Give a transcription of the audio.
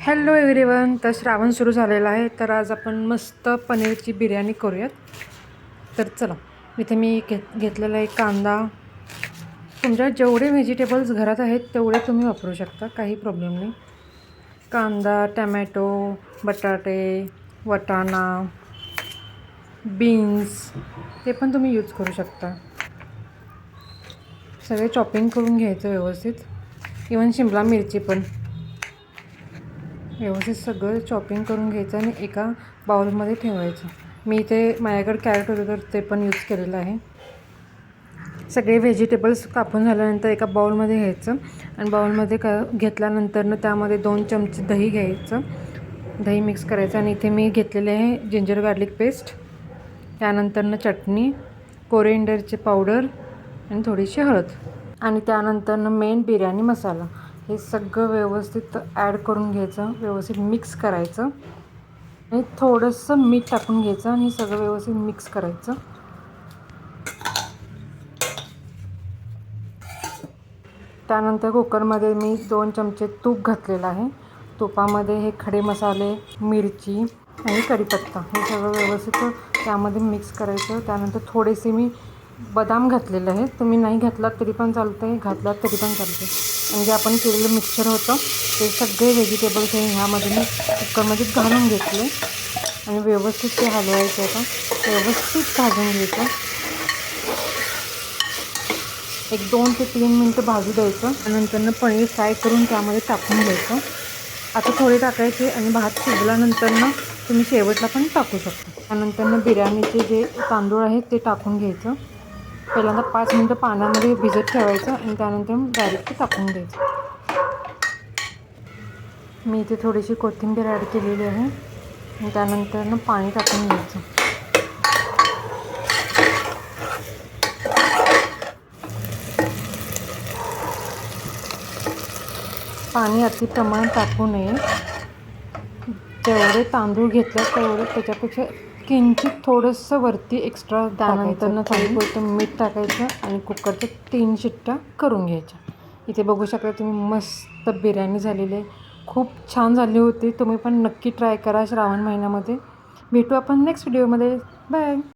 Hello everyone. तर श्रावण सुरू झालेला आहे, तर आज आपण मस्त पनीरची बिर्याणी करूयात. तर चला, इथे मी घेतलेला आहे कांदा. तुमच्या जेवढे व्हेजिटेबल्स घरात आहेत तेवढे तुम्ही वापरू शकता, काही प्रॉब्लेम नाही. कांदा, टमॅटो, बटाटे, वाटाणा, बीन्स ते पण तुम्ही यूज करू शकता. सगळे चॉपिंग करून घ्यायचं व्यवस्थित. इवन शिमला मिरची पण व्यवस्थित सगळं चॉपिंग करून घ्यायचं आणि एका बाउलमध्ये ठेवायचं. मी इथे माझ्याकडे कॅरेट होतं तर ते पण यूज केलेलं आहे. सगळे व्हेजिटेबल्स कापून झाल्यानंतर एका बाउलमध्ये घ्यायचं आणि बाउलमध्ये घेतल्यानंतरनं त्यामध्ये 2 चमचे दही घ्यायचं. दही मिक्स करायचं आणि इथे मी घेतलेले आहे जिंजर गार्लिक पेस्ट, त्यानंतरनं चटणी, कोरिएंडरची पावडर आणि थोडीशी हळद आणि त्यानंतरनं मेन बिर्याणी मसाला. हे सगळं व्यवस्थित ॲड करून घ्यायचं, व्यवस्थित मिक्स करायचं आणि थोडंसं मीठ टाकून घ्यायचं आणि सगळं व्यवस्थित मिक्स करायचं. त्यानंतर कुकरमध्ये मी 2 चमचे तूप घातलेलं आहे. तुपामध्ये हे खडे मसाले, मिरची आणि कढीपत्ता हे सगळं व्यवस्थित त्यामध्ये मिक्स करायचं. त्यानंतर थोडेसे मी बदाम घातलेले आहेत. तुम्ही नाही घातलात तरी पण चालतं आहे, घातलात तरी पण चालते. आणि जे आपण केलेलं मिक्सचर होतं ते सगळे व्हेजिटेबल्स हे ह्यामध्ये मी कुकरमध्ये घालून घेतले आणि व्यवस्थित ते हलवायचं होतं. व्यवस्थित भाजून घ्यायचं. एक 2 ते 3 मिनटं भाजू द्यायचं. त्यानंतरनं पनीर फ्राय करून त्यामध्ये टाकून घ्यायचं. आता थोडे टाकायचे आणि भात शिजल्यानंतरनं तुम्ही शेवटला पण टाकू शकता. त्यानंतरनं बिर्याणीचे जे तांदूळ आहेत ते टाकून घ्यायचं. पहिल्यांदा 5 मिनटं पाण्यामध्ये भिजत ठेवायचं आणि त्यानंतर डायरेक्ट टाकून द्यायचं. मी इथे थोडीशी कोथिंबीर ॲड केलेली आहे आणि त्यानंतरनं पाणी टाकून घ्यायचं. पाणी अति प्रमाणात टाकू नये. जेवढे तांदूळ घेतले तेवढे त्याच्यापेक्षा किंचित थोडंसं वरती एक्स्ट्रा. त्यानंतरनं थोडं मीठ टाकायचं आणि कुकरच्या 3 शिट्ट्या करून घ्यायच्या. इथे बघू शकता तुम्ही मस्त बिर्याणी झालेली आहे. खूप छान झाली होती. तुम्ही पण नक्की ट्राय करा श्रावण महिन्यामध्ये. भेटू आपण नेक्स्ट व्हिडिओमध्ये. बाय.